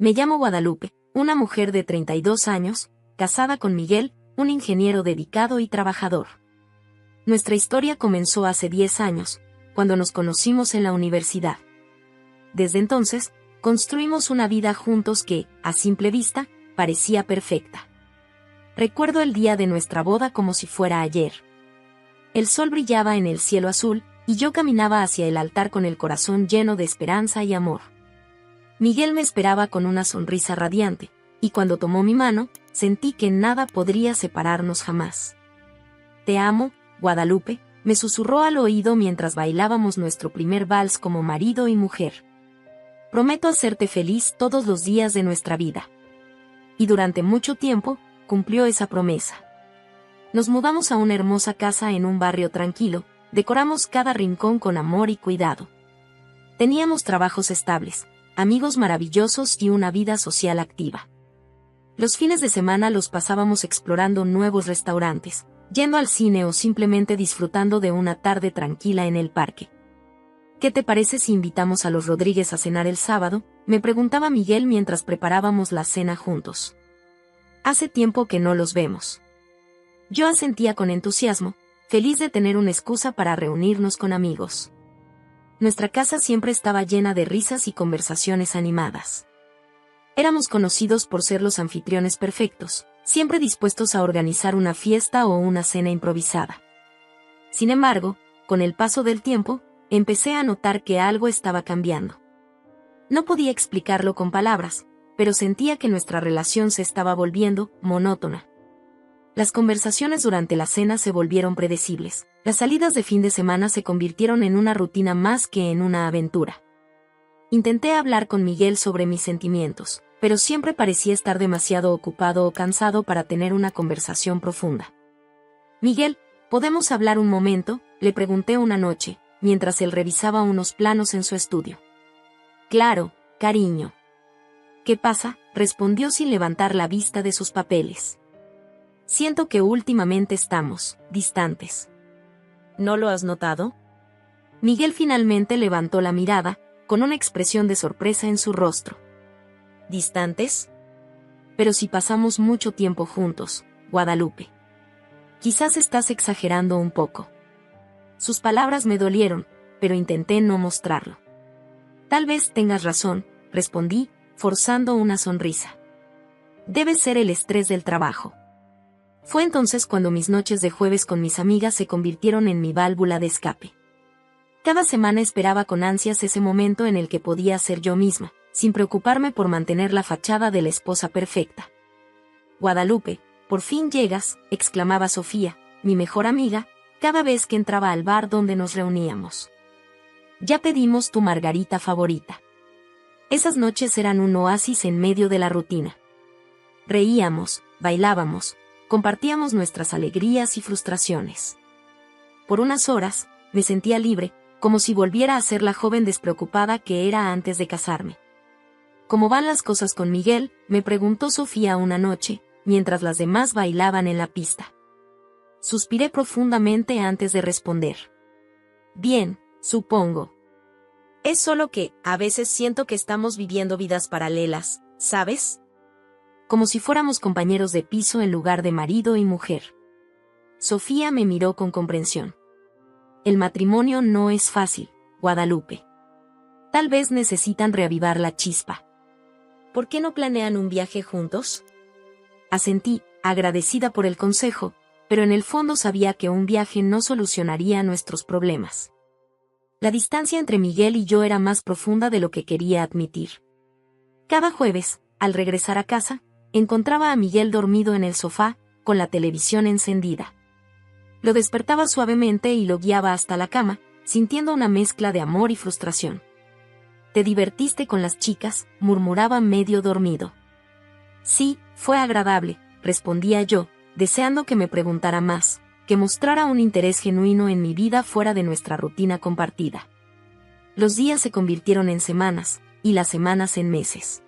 Me llamo Guadalupe, una mujer de 32 años, casada con Miguel, un ingeniero dedicado y trabajador. Nuestra historia comenzó hace 10 años, cuando nos conocimos en la universidad. Desde entonces, construimos una vida juntos que, a simple vista, parecía perfecta. Recuerdo el día de nuestra boda como si fuera ayer. El sol brillaba en el cielo azul, y yo caminaba hacia el altar con el corazón lleno de esperanza y amor. Miguel me esperaba con una sonrisa radiante, y cuando tomó mi mano, sentí que nada podría separarnos jamás. «Te amo, Guadalupe», me susurró al oído mientras bailábamos nuestro primer vals como marido y mujer. «Prometo hacerte feliz todos los días de nuestra vida». Y durante mucho tiempo, cumplió esa promesa. Nos mudamos a una hermosa casa en un barrio tranquilo, decoramos cada rincón con amor y cuidado. Teníamos trabajos estables, amigos maravillosos y una vida social activa. Los fines de semana los pasábamos explorando nuevos restaurantes, yendo al cine o simplemente disfrutando de una tarde tranquila en el parque. «¿Qué te parece si invitamos a los Rodríguez a cenar el sábado?», me preguntaba Miguel mientras preparábamos la cena juntos. «Hace tiempo que no los vemos». Yo asentía con entusiasmo, feliz de tener una excusa para reunirnos con amigos. Nuestra casa siempre estaba llena de risas y conversaciones animadas. Éramos conocidos por ser los anfitriones perfectos, siempre dispuestos a organizar una fiesta o una cena improvisada. Sin embargo, con el paso del tiempo, empecé a notar que algo estaba cambiando. No podía explicarlo con palabras, pero sentía que nuestra relación se estaba volviendo monótona. Las conversaciones durante la cena se volvieron predecibles. Las salidas de fin de semana se convirtieron en una rutina más que en una aventura. Intenté hablar con Miguel sobre mis sentimientos, pero siempre parecía estar demasiado ocupado o cansado para tener una conversación profunda. «Miguel, ¿podemos hablar un momento?», le pregunté una noche, mientras él revisaba unos planos en su estudio. «Claro, cariño». «¿Qué pasa?», respondió sin levantar la vista de sus papeles. «Siento que últimamente estamos distantes». «¿No lo has notado?». Miguel finalmente levantó la mirada, con una expresión de sorpresa en su rostro. «¿Distantes?». «Pero si pasamos mucho tiempo juntos, Guadalupe». «Quizás estás exagerando un poco». Sus palabras me dolieron, pero intenté no mostrarlo. «Tal vez tengas razón», respondí, forzando una sonrisa. «Debe ser el estrés del trabajo». Fue entonces cuando mis noches de jueves con mis amigas se convirtieron en mi válvula de escape. Cada semana esperaba con ansias ese momento en el que podía ser yo misma, sin preocuparme por mantener la fachada de la esposa perfecta. «Guadalupe, por fin llegas», exclamaba Sofía, mi mejor amiga, cada vez que entraba al bar donde nos reuníamos. «Ya pedimos tu margarita favorita». Esas noches eran un oasis en medio de la rutina. Reíamos, bailábamos, compartíamos nuestras alegrías y frustraciones. Por unas horas, me sentía libre, como si volviera a ser la joven despreocupada que era antes de casarme. «¿Cómo van las cosas con Miguel?», me preguntó Sofía una noche, mientras las demás bailaban en la pista. Suspiré profundamente antes de responder. «Bien, supongo. Es solo que, a veces siento que estamos viviendo vidas paralelas, ¿sabes? Como si fuéramos compañeros de piso en lugar de marido y mujer». Sofía me miró con comprensión. «El matrimonio no es fácil, Guadalupe. Tal vez necesitan reavivar la chispa. ¿Por qué no planean un viaje juntos?». Asentí, agradecida por el consejo, pero en el fondo sabía que un viaje no solucionaría nuestros problemas. La distancia entre Miguel y yo era más profunda de lo que quería admitir. Cada jueves, al regresar a casa, encontraba a Miguel dormido en el sofá, con la televisión encendida. Lo despertaba suavemente y lo guiaba hasta la cama, sintiendo una mezcla de amor y frustración. «¿Te divertiste con las chicas?», murmuraba medio dormido. «Sí, fue agradable», respondía yo, deseando que me preguntara más, que mostrara un interés genuino en mi vida fuera de nuestra rutina compartida. Los días se convirtieron en semanas, y las semanas en meses.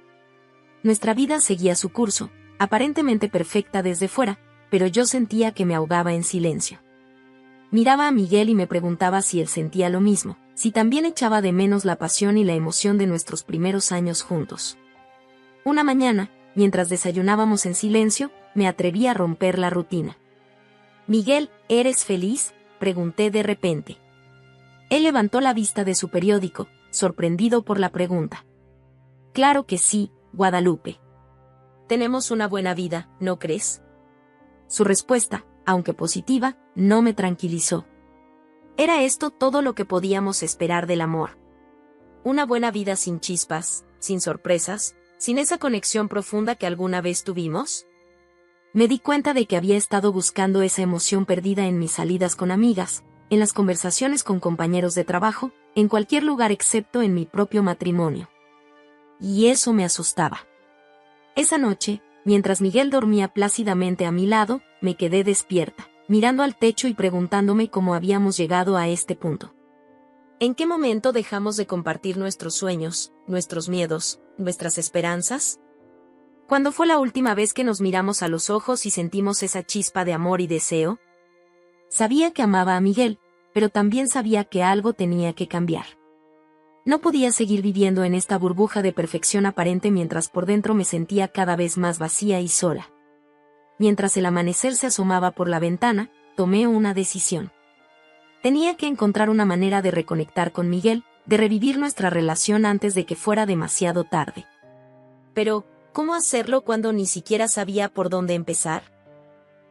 Nuestra vida seguía su curso, aparentemente perfecta desde fuera, pero yo sentía que me ahogaba en silencio. Miraba a Miguel y me preguntaba si él sentía lo mismo, si también echaba de menos la pasión y la emoción de nuestros primeros años juntos. Una mañana, mientras desayunábamos en silencio, me atreví a romper la rutina. «Miguel, ¿eres feliz?», pregunté de repente. Él levantó la vista de su periódico, sorprendido por la pregunta. «Claro que sí, Guadalupe. Tenemos una buena vida, ¿no crees?». Su respuesta, aunque positiva, no me tranquilizó. ¿Era esto todo lo que podíamos esperar del amor? ¿Una buena vida sin chispas, sin sorpresas, sin esa conexión profunda que alguna vez tuvimos? Me di cuenta de que había estado buscando esa emoción perdida en mis salidas con amigas, en las conversaciones con compañeros de trabajo, en cualquier lugar excepto en mi propio matrimonio. Y eso me asustaba. Esa noche, mientras Miguel dormía plácidamente a mi lado, me quedé despierta, mirando al techo y preguntándome cómo habíamos llegado a este punto. ¿En qué momento dejamos de compartir nuestros sueños, nuestros miedos, nuestras esperanzas? ¿Cuándo fue la última vez que nos miramos a los ojos y sentimos esa chispa de amor y deseo? Sabía que amaba a Miguel, pero también sabía que algo tenía que cambiar. No podía seguir viviendo en esta burbuja de perfección aparente mientras por dentro me sentía cada vez más vacía y sola. Mientras el amanecer se asomaba por la ventana, tomé una decisión. Tenía que encontrar una manera de reconectar con Miguel, de revivir nuestra relación antes de que fuera demasiado tarde. Pero, ¿cómo hacerlo cuando ni siquiera sabía por dónde empezar?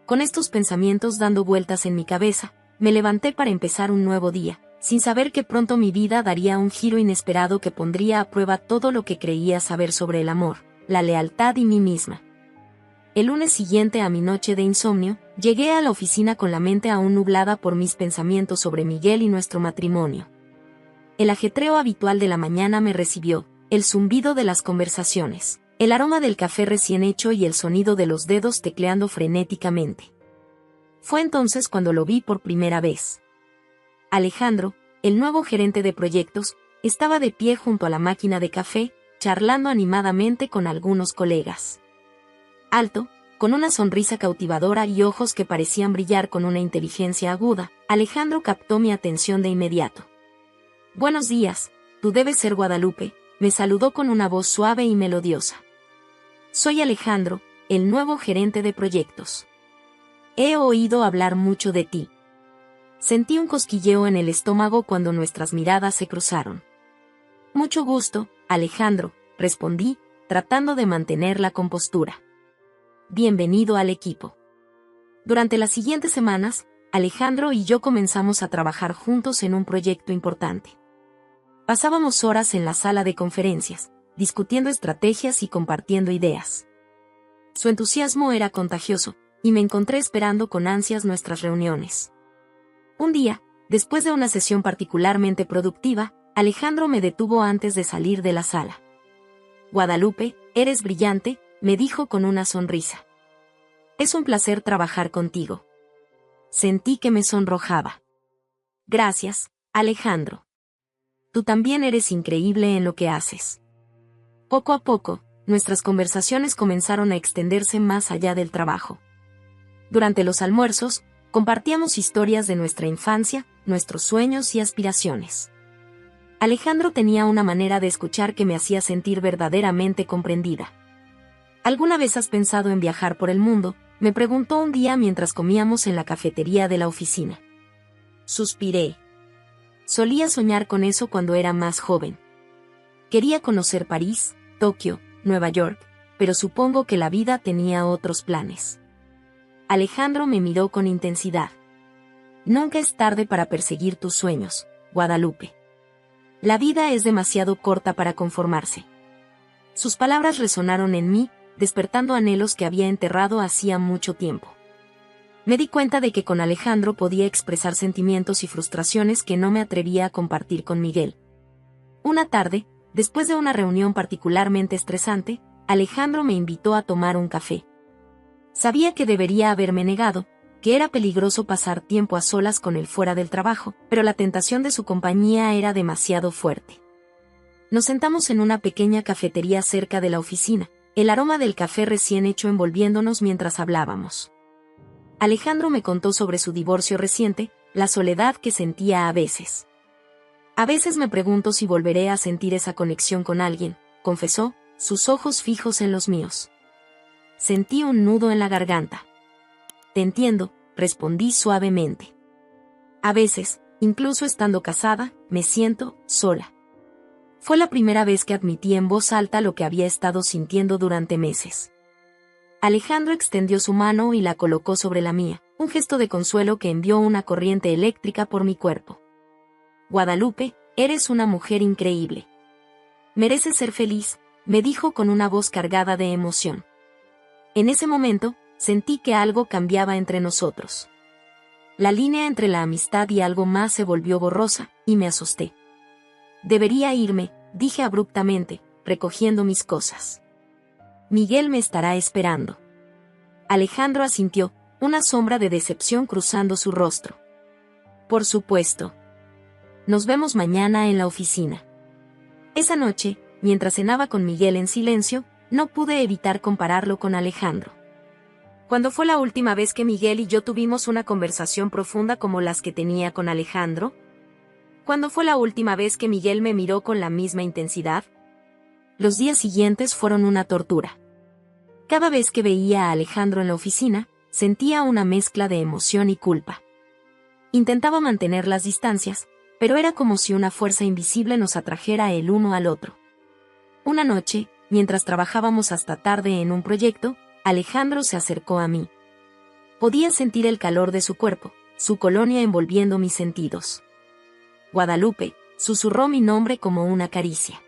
Con estos pensamientos dando vueltas en mi cabeza, me levanté para empezar un nuevo día, sin saber que pronto mi vida daría un giro inesperado que pondría a prueba todo lo que creía saber sobre el amor, la lealtad y mí misma. El lunes siguiente a mi noche de insomnio, llegué a la oficina con la mente aún nublada por mis pensamientos sobre Miguel y nuestro matrimonio. El ajetreo habitual de la mañana me recibió, el zumbido de las conversaciones, el aroma del café recién hecho y el sonido de los dedos tecleando frenéticamente. Fue entonces cuando lo vi por primera vez. Alejandro, el nuevo gerente de proyectos, estaba de pie junto a la máquina de café, charlando animadamente con algunos colegas. Alto, con una sonrisa cautivadora y ojos que parecían brillar con una inteligencia aguda, Alejandro captó mi atención de inmediato. «Buenos días, tú debes ser Guadalupe», me saludó con una voz suave y melodiosa. «Soy Alejandro, el nuevo gerente de proyectos. He oído hablar mucho de ti». Sentí un cosquilleo en el estómago cuando nuestras miradas se cruzaron. «Mucho gusto, Alejandro», respondí, tratando de mantener la compostura. «Bienvenido al equipo». Durante las siguientes semanas, Alejandro y yo comenzamos a trabajar juntos en un proyecto importante. Pasábamos horas en la sala de conferencias, discutiendo estrategias y compartiendo ideas. Su entusiasmo era contagioso, y me encontré esperando con ansias nuestras reuniones. Un día, después de una sesión particularmente productiva, Alejandro me detuvo antes de salir de la sala. «Guadalupe, eres brillante», me dijo con una sonrisa. «Es un placer trabajar contigo». Sentí que me sonrojaba. «Gracias, Alejandro. Tú también eres increíble en lo que haces». Poco a poco, nuestras conversaciones comenzaron a extenderse más allá del trabajo. Durante los almuerzos, compartíamos historias de nuestra infancia, nuestros sueños y aspiraciones. Alejandro tenía una manera de escuchar que me hacía sentir verdaderamente comprendida. «¿Alguna vez has pensado en viajar por el mundo?», me preguntó un día mientras comíamos en la cafetería de la oficina. Suspiré. Solía soñar con eso cuando era más joven. Quería conocer París, Tokio, Nueva York, pero supongo que la vida tenía otros planes. Alejandro me miró con intensidad. «Nunca es tarde para perseguir tus sueños, Guadalupe. La vida es demasiado corta para conformarse». Sus palabras resonaron en mí, despertando anhelos que había enterrado hacía mucho tiempo. Me di cuenta de que con Alejandro podía expresar sentimientos y frustraciones que no me atrevía a compartir con Miguel. Una tarde, después de una reunión particularmente estresante, Alejandro me invitó a tomar un café. Sabía que debería haberme negado, que era peligroso pasar tiempo a solas con él fuera del trabajo, pero la tentación de su compañía era demasiado fuerte. Nos sentamos en una pequeña cafetería cerca de la oficina, el aroma del café recién hecho envolviéndonos mientras hablábamos. Alejandro me contó sobre su divorcio reciente, la soledad que sentía a veces. «A veces me pregunto si volveré a sentir esa conexión con alguien», confesó, sus ojos fijos en los míos. Sentí un nudo en la garganta. Te entiendo, respondí suavemente. A veces, incluso estando casada, me siento sola. Fue la primera vez que admití en voz alta lo que había estado sintiendo durante meses. Alejandro extendió su mano y la colocó sobre la mía, un gesto de consuelo que envió una corriente eléctrica por mi cuerpo. Guadalupe, eres una mujer increíble. Mereces ser feliz, me dijo con una voz cargada de emoción. En ese momento, sentí que algo cambiaba entre nosotros. La línea entre la amistad y algo más se volvió borrosa, y me asusté. Debería irme, dije abruptamente, recogiendo mis cosas. Miguel me estará esperando. Alejandro asintió, una sombra de decepción cruzando su rostro. Por supuesto. Nos vemos mañana en la oficina. Esa noche, mientras cenaba con Miguel en silencio, no pude evitar compararlo con Alejandro. ¿Cuándo fue la última vez que Miguel y yo tuvimos una conversación profunda como las que tenía con Alejandro? ¿Cuándo fue la última vez que Miguel me miró con la misma intensidad? Los días siguientes fueron una tortura. Cada vez que veía a Alejandro en la oficina, sentía una mezcla de emoción y culpa. Intentaba mantener las distancias, pero era como si una fuerza invisible nos atrajera el uno al otro. Una noche, mientras trabajábamos hasta tarde en un proyecto, Alejandro se acercó a mí. Podía sentir el calor de su cuerpo, su colonia envolviendo mis sentidos. Guadalupe, susurró mi nombre como una caricia.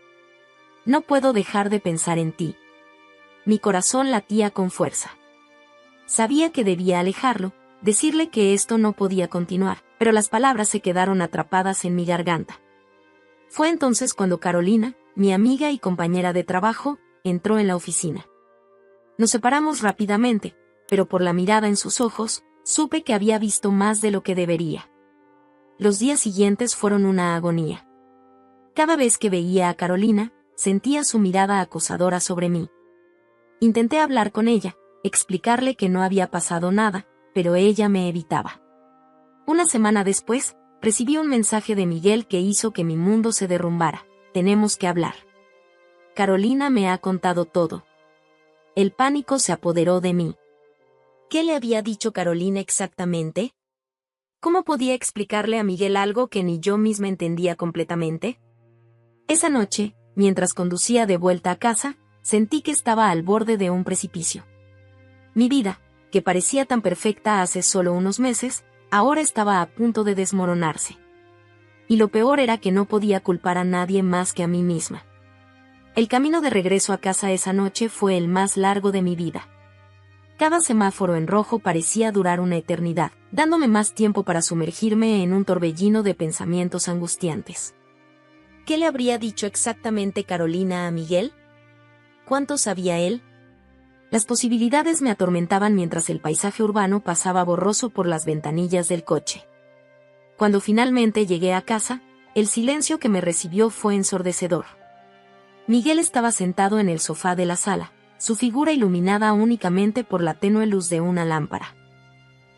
No puedo dejar de pensar en ti. Mi corazón latía con fuerza. Sabía que debía alejarlo, decirle que esto no podía continuar, pero las palabras se quedaron atrapadas en mi garganta. Fue entonces cuando Carolina, mi amiga y compañera de trabajo, entró en la oficina. Nos separamos rápidamente, pero por la mirada en sus ojos, supe que había visto más de lo que debería. Los días siguientes fueron una agonía. Cada vez que veía a Carolina, sentía su mirada acosadora sobre mí. Intenté hablar con ella, explicarle que no había pasado nada, pero ella me evitaba. Una semana después, recibí un mensaje de Miguel que hizo que mi mundo se derrumbara. Tenemos que hablar. Carolina me ha contado todo. El pánico se apoderó de mí. ¿Qué le había dicho Carolina exactamente? ¿Cómo podía explicarle a Miguel algo que ni yo misma entendía completamente? Esa noche, mientras conducía de vuelta a casa, sentí que estaba al borde de un precipicio. Mi vida, que parecía tan perfecta hace solo unos meses, ahora estaba a punto de desmoronarse. Y lo peor era que no podía culpar a nadie más que a mí misma. El camino de regreso a casa esa noche fue el más largo de mi vida. Cada semáforo en rojo parecía durar una eternidad, dándome más tiempo para sumergirme en un torbellino de pensamientos angustiantes. ¿Qué le habría dicho exactamente Carolina a Miguel? ¿Cuánto sabía él? Las posibilidades me atormentaban mientras el paisaje urbano pasaba borroso por las ventanillas del coche. Cuando finalmente llegué a casa, el silencio que me recibió fue ensordecedor. Miguel estaba sentado en el sofá de la sala, su figura iluminada únicamente por la tenue luz de una lámpara.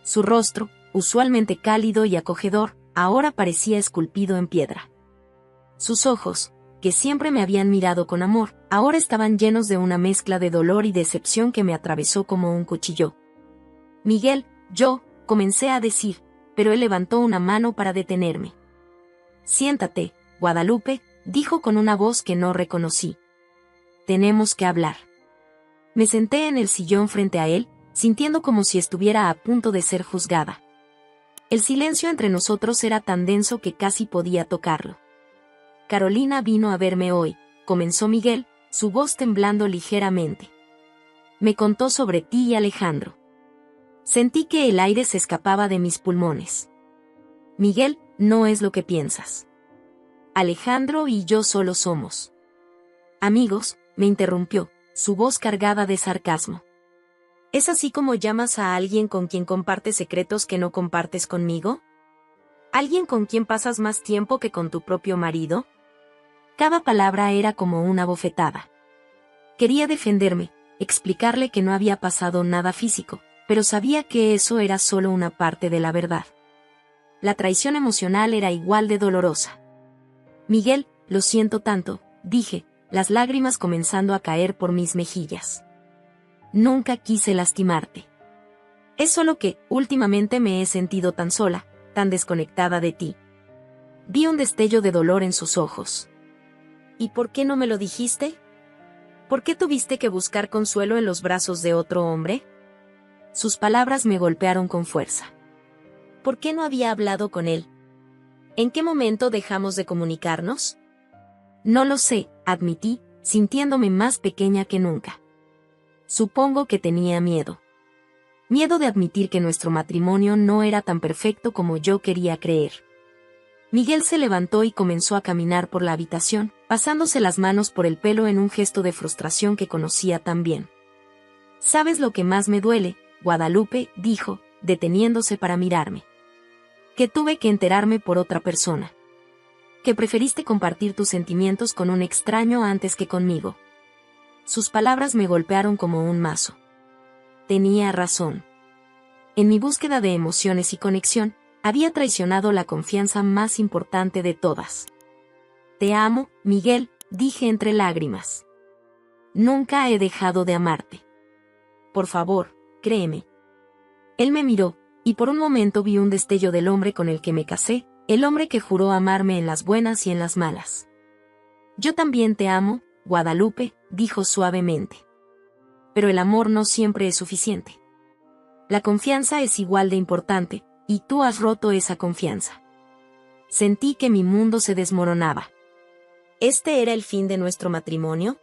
Su rostro, usualmente cálido y acogedor, ahora parecía esculpido en piedra. Sus ojos, que siempre me habían mirado con amor, ahora estaban llenos de una mezcla de dolor y decepción que me atravesó como un cuchillo. Miguel, comencé a decir, pero él levantó una mano para detenerme. Siéntate, Guadalupe, dijo con una voz que no reconocí. Tenemos que hablar. Me senté en el sillón frente a él, sintiendo como si estuviera a punto de ser juzgada. El silencio entre nosotros era tan denso que casi podía tocarlo. Carolina vino a verme hoy, comenzó Miguel, su voz temblando ligeramente. Me contó sobre ti y Alejandro. Sentí que el aire se escapaba de mis pulmones. Miguel, no es lo que piensas. Alejandro y yo solo somos amigos, me interrumpió, su voz cargada de sarcasmo. ¿Es así como llamas a alguien con quien compartes secretos que no compartes conmigo? ¿Alguien con quien pasas más tiempo que con tu propio marido? Cada palabra era como una bofetada. Quería defenderme, explicarle que no había pasado nada físico, pero sabía que eso era solo una parte de la verdad. La traición emocional era igual de dolorosa. Miguel, lo siento tanto, dije, las lágrimas comenzando a caer por mis mejillas. Nunca quise lastimarte. Es solo que, últimamente me he sentido tan sola, tan desconectada de ti. Vi un destello de dolor en sus ojos. ¿Y por qué no me lo dijiste? ¿Por qué tuviste que buscar consuelo en los brazos de otro hombre? Sus palabras me golpearon con fuerza. ¿Por qué no había hablado con él? ¿En qué momento dejamos de comunicarnos? No lo sé, admití, sintiéndome más pequeña que nunca. Supongo que tenía miedo. Miedo de admitir que nuestro matrimonio no era tan perfecto como yo quería creer. Miguel se levantó y comenzó a caminar por la habitación, pasándose las manos por el pelo en un gesto de frustración que conocía tan bien. ¿Sabes lo que más me duele, Guadalupe?, dijo, deteniéndose para mirarme. Que tuve que enterarme por otra persona. Que preferiste compartir tus sentimientos con un extraño antes que conmigo. Sus palabras me golpearon como un mazo. Tenía razón. En mi búsqueda de emociones y conexión, había traicionado la confianza más importante de todas. Te amo, Miguel, dije entre lágrimas. Nunca he dejado de amarte. Por favor, créeme. Él me miró, y por un momento vi un destello del hombre con el que me casé, el hombre que juró amarme en las buenas y en las malas. Yo también te amo, Guadalupe, dijo suavemente. Pero el amor no siempre es suficiente. La confianza es igual de importante, y tú has roto esa confianza. Sentí que mi mundo se desmoronaba. ¿Este era el fin de nuestro matrimonio?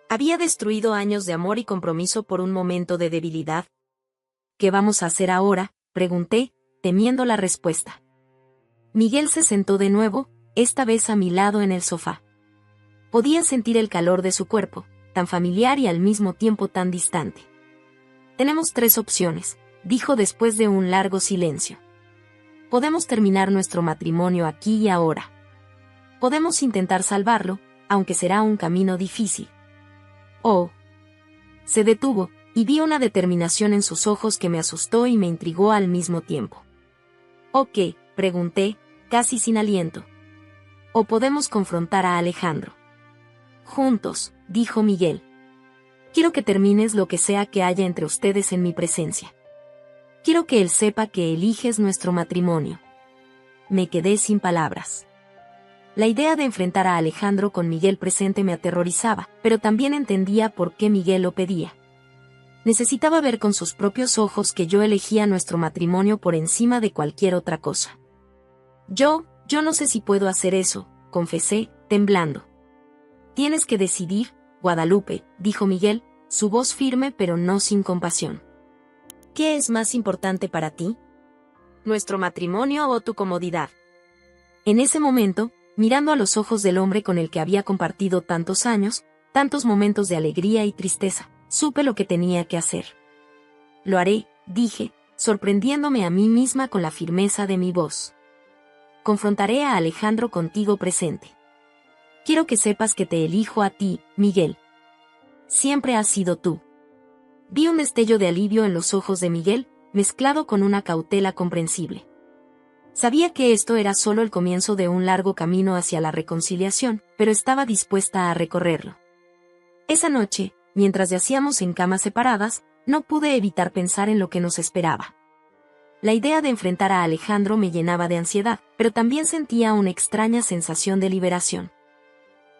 ¿Había destruido años de amor y compromiso por un momento de debilidad? ¿Qué vamos a hacer ahora?, pregunté, temiendo la respuesta. Miguel se sentó de nuevo, esta vez a mi lado en el sofá. Podía sentir el calor de su cuerpo, tan familiar y al mismo tiempo tan distante. Tenemos 3 opciones, dijo después de un largo silencio. Podemos terminar nuestro matrimonio aquí y ahora. Podemos intentar salvarlo, aunque será un camino difícil. Oh. Se detuvo, y vi una determinación en sus ojos que me asustó y me intrigó al mismo tiempo. ¿O qué?, pregunté, casi sin aliento. ¿O podemos confrontar a Alejandro? Juntos, dijo Miguel. Quiero que termines lo que sea que haya entre ustedes en mi presencia. Quiero que él sepa que eliges nuestro matrimonio. Me quedé sin palabras. La idea de enfrentar a Alejandro con Miguel presente me aterrorizaba, pero también entendía por qué Miguel lo pedía. Necesitaba ver con sus propios ojos que yo elegía nuestro matrimonio por encima de cualquier otra cosa. Yo no sé si puedo hacer eso, confesé, temblando. Tienes que decidir, Guadalupe, dijo Miguel, su voz firme pero no sin compasión. ¿Qué es más importante para ti? ¿Nuestro matrimonio o tu comodidad? En ese momento, mirando a los ojos del hombre con el que había compartido tantos años, tantos momentos de alegría y tristeza, supe lo que tenía que hacer. Lo haré, dije, sorprendiéndome a mí misma con la firmeza de mi voz. Confrontaré a Alejandro contigo presente. Quiero que sepas que te elijo a ti, Miguel. Siempre has sido tú. Vi un destello de alivio en los ojos de Miguel, mezclado con una cautela comprensible. Sabía que esto era solo el comienzo de un largo camino hacia la reconciliación, pero estaba dispuesta a recorrerlo. Esa noche, mientras yacíamos en camas separadas, no pude evitar pensar en lo que nos esperaba. La idea de enfrentar a Alejandro me llenaba de ansiedad, pero también sentía una extraña sensación de liberación.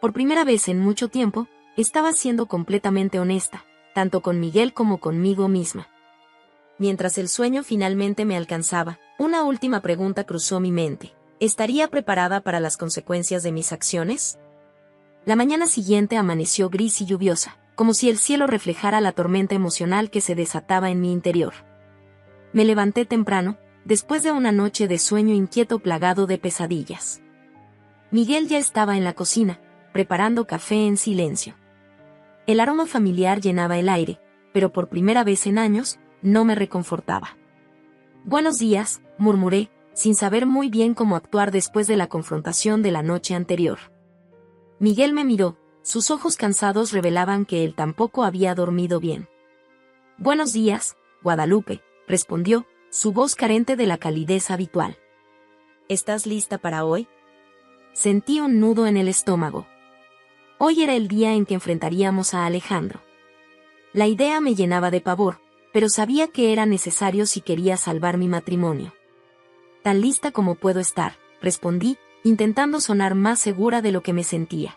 Por primera vez en mucho tiempo, estaba siendo completamente honesta, tanto con Miguel como conmigo misma. Mientras el sueño finalmente me alcanzaba, una última pregunta cruzó mi mente. ¿Estaría preparada para las consecuencias de mis acciones? La mañana siguiente amaneció gris y lluviosa, como si el cielo reflejara la tormenta emocional que se desataba en mi interior. Me levanté temprano, después de una noche de sueño inquieto plagado de pesadillas. Miguel ya estaba en la cocina, preparando café en silencio. El aroma familiar llenaba el aire, pero por primera vez en años, no me reconfortaba. Buenos días, murmuré, sin saber muy bien cómo actuar después de la confrontación de la noche anterior. Miguel me miró, sus ojos cansados revelaban que él tampoco había dormido bien. Buenos días, Guadalupe, respondió, su voz carente de la calidez habitual. ¿Estás lista para hoy? Sentí un nudo en el estómago. Hoy era el día en que enfrentaríamos a Alejandro. La idea me llenaba de pavor, pero sabía que era necesario si quería salvar mi matrimonio. Tan lista como puedo estar, respondí, intentando sonar más segura de lo que me sentía.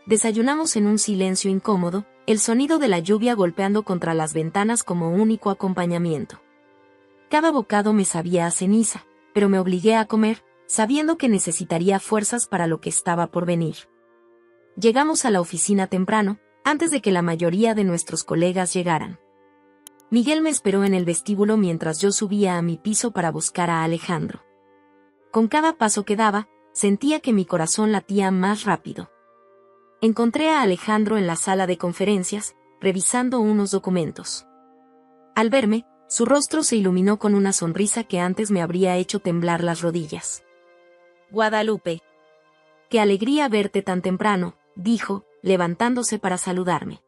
Desayunamos en un silencio incómodo, el sonido de la lluvia golpeando contra las ventanas como único acompañamiento. Cada bocado me sabía a ceniza, pero me obligué a comer, sabiendo que necesitaría fuerzas para lo que estaba por venir. Llegamos a la oficina temprano, antes de que la mayoría de nuestros colegas llegaran. Miguel me esperó en el vestíbulo mientras yo subía a mi piso para buscar a Alejandro. Con cada paso que daba, sentía que mi corazón latía más rápido. Encontré a Alejandro en la sala de conferencias, revisando unos documentos. Al verme, su rostro se iluminó con una sonrisa que antes me habría hecho temblar las rodillas. «Guadalupe. Qué alegría verte tan temprano», dijo, levantándose para saludarme.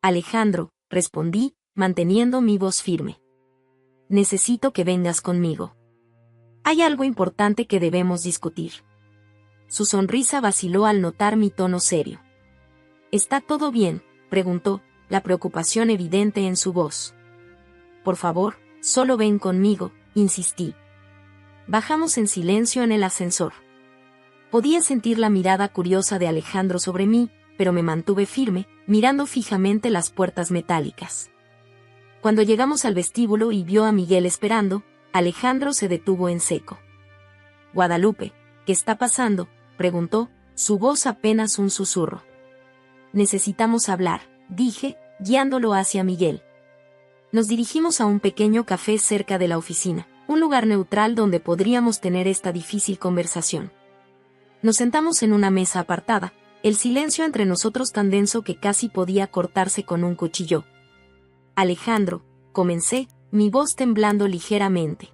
«Alejandro», respondí, manteniendo mi voz firme. «Necesito que vengas conmigo. Hay algo importante que debemos discutir». Su sonrisa vaciló al notar mi tono serio. «¿Está todo bien?», preguntó, la preocupación evidente en su voz. «Por favor, solo ven conmigo», insistí. Bajamos en silencio en el ascensor. Podía sentir la mirada curiosa de Alejandro sobre mí, pero me mantuve firme, mirando fijamente las puertas metálicas. Cuando llegamos al vestíbulo y vio a Miguel esperando, Alejandro se detuvo en seco. «Guadalupe, ¿qué está pasando?», preguntó, su voz apenas un susurro. «Necesitamos hablar», dije, guiándolo hacia Miguel. Nos dirigimos a un pequeño café cerca de la oficina, un lugar neutral donde podríamos tener esta difícil conversación. Nos sentamos en una mesa apartada, el silencio entre nosotros tan denso que casi podía cortarse con un cuchillo. «Alejandro», comencé, mi voz temblando ligeramente.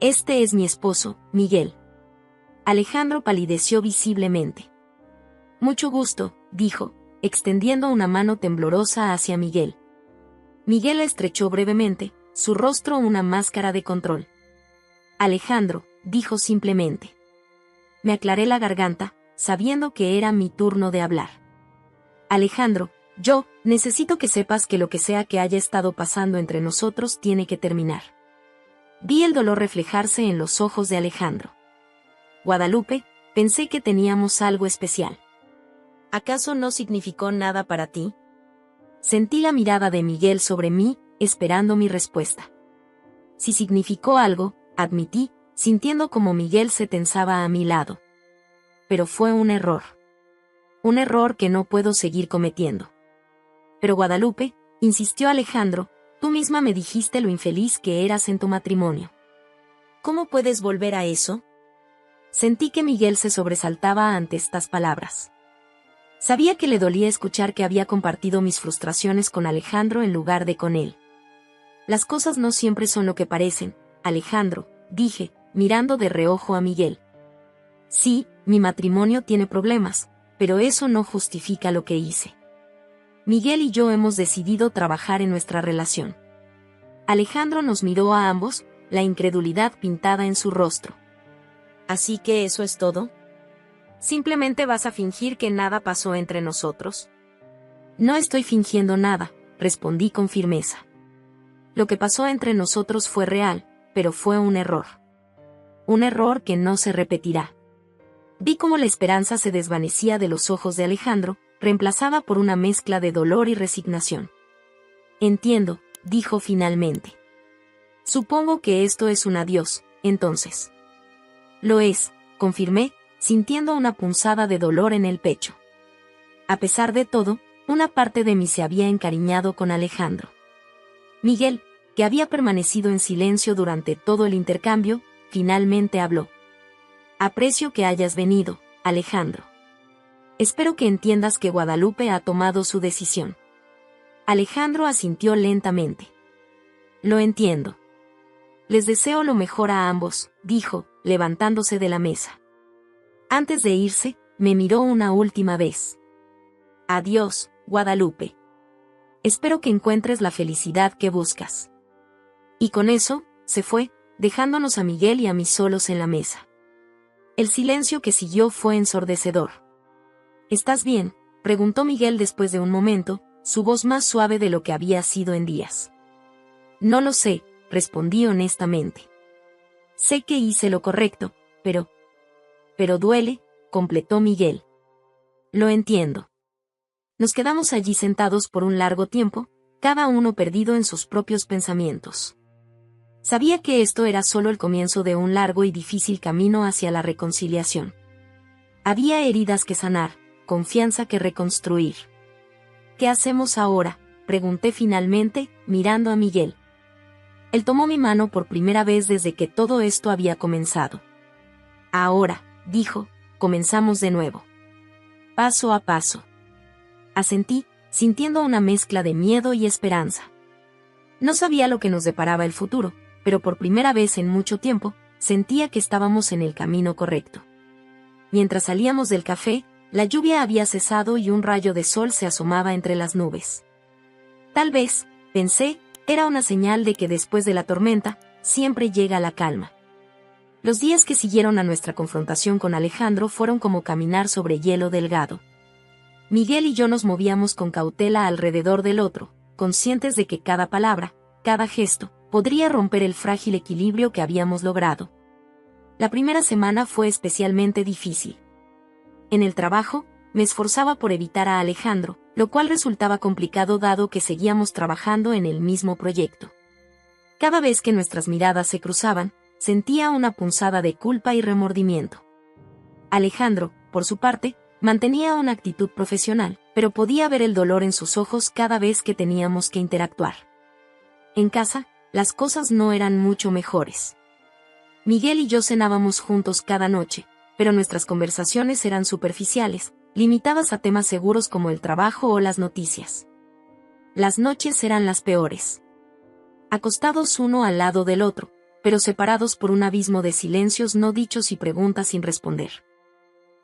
«Este es mi esposo, Miguel». Alejandro palideció visiblemente. «Mucho gusto», dijo, extendiendo una mano temblorosa hacia Miguel. Miguel la estrechó brevemente, su rostro una máscara de control. «Alejandro», dijo simplemente. Me aclaré la garganta, sabiendo que era mi turno de hablar. «Alejandro, yo necesito que sepas que lo que sea que haya estado pasando entre nosotros tiene que terminar». Vi el dolor reflejarse en los ojos de Alejandro. «Guadalupe, pensé que teníamos algo especial. ¿Acaso no significó nada para ti?». Sentí la mirada de Miguel sobre mí, esperando mi respuesta. «Sí significó algo», admití, sintiendo como Miguel se tensaba a mi lado. «Pero fue un error. Un error que no puedo seguir cometiendo». «Pero Guadalupe», insistió Alejandro, «tú misma me dijiste lo infeliz que eras en tu matrimonio. ¿Cómo puedes volver a eso?». Sentí que Miguel se sobresaltaba ante estas palabras. Sabía que le dolía escuchar que había compartido mis frustraciones con Alejandro en lugar de con él. «Las cosas no siempre son lo que parecen, Alejandro», dije, mirando de reojo a Miguel. «Sí, mi matrimonio tiene problemas, pero eso no justifica lo que hice. Miguel y yo hemos decidido trabajar en nuestra relación». Alejandro nos miró a ambos, la incredulidad pintada en su rostro. «¿Así que eso es todo? ¿Simplemente vas a fingir que nada pasó entre nosotros?». «No estoy fingiendo nada», respondí con firmeza. «Lo que pasó entre nosotros fue real, pero fue un error. Un error que no se repetirá». Vi cómo la esperanza se desvanecía de los ojos de Alejandro, reemplazada por una mezcla de dolor y resignación. «Entiendo», dijo finalmente. «Supongo que esto es un adiós, entonces». «Lo es», confirmé, sintiendo una punzada de dolor en el pecho. A pesar de todo, una parte de mí se había encariñado con Alejandro. Miguel, que había permanecido en silencio durante todo el intercambio, finalmente habló. «Aprecio que hayas venido, Alejandro. Espero que entiendas que Guadalupe ha tomado su decisión». Alejandro asintió lentamente. «Lo entiendo. Les deseo lo mejor a ambos», dijo, levantándose de la mesa. Antes de irse, me miró una última vez. «Adiós, Guadalupe. Espero que encuentres la felicidad que buscas». Y con eso, se fue, dejándonos a Miguel y a mí solos en la mesa. El silencio que siguió fue ensordecedor. ¿Estás bien?, preguntó Miguel después de un momento, su voz más suave de lo que había sido en días. No lo sé, respondí honestamente. Sé que hice lo correcto, pero duele, completó Miguel. Lo entiendo. Nos quedamos allí sentados por un largo tiempo, cada uno perdido en sus propios pensamientos. Sabía que esto era solo el comienzo de un largo y difícil camino hacia la reconciliación. Había heridas que sanar, confianza que reconstruir. ¿Qué hacemos ahora?, pregunté finalmente, mirando a Miguel. Él tomó mi mano por primera vez desde que todo esto había comenzado. Ahora, dijo, comenzamos de nuevo. Paso a paso. Asentí, sintiendo una mezcla de miedo y esperanza. No sabía lo que nos deparaba el futuro, pero por primera vez en mucho tiempo, sentía que estábamos en el camino correcto. Mientras salíamos del café, la lluvia había cesado y un rayo de sol se asomaba entre las nubes. Tal vez, pensé, era una señal de que después de la tormenta, siempre llega la calma. Los días que siguieron a nuestra confrontación con Alejandro fueron como caminar sobre hielo delgado. Miguel y yo nos movíamos con cautela alrededor del otro, conscientes de que cada palabra, cada gesto, podría romper el frágil equilibrio que habíamos logrado. La primera semana fue especialmente difícil. En el trabajo, me esforzaba por evitar a Alejandro, lo cual resultaba complicado dado que seguíamos trabajando en el mismo proyecto. Cada vez que nuestras miradas se cruzaban, sentía una punzada de culpa y remordimiento. Alejandro, por su parte, mantenía una actitud profesional, pero podía ver el dolor en sus ojos cada vez que teníamos que interactuar. En casa, las cosas no eran mucho mejores. Miguel y yo cenábamos juntos cada noche, pero nuestras conversaciones eran superficiales, limitadas a temas seguros como el trabajo o las noticias. Las noches eran las peores. Acostados uno al lado del otro, pero separados por un abismo de silencios no dichos y preguntas sin responder.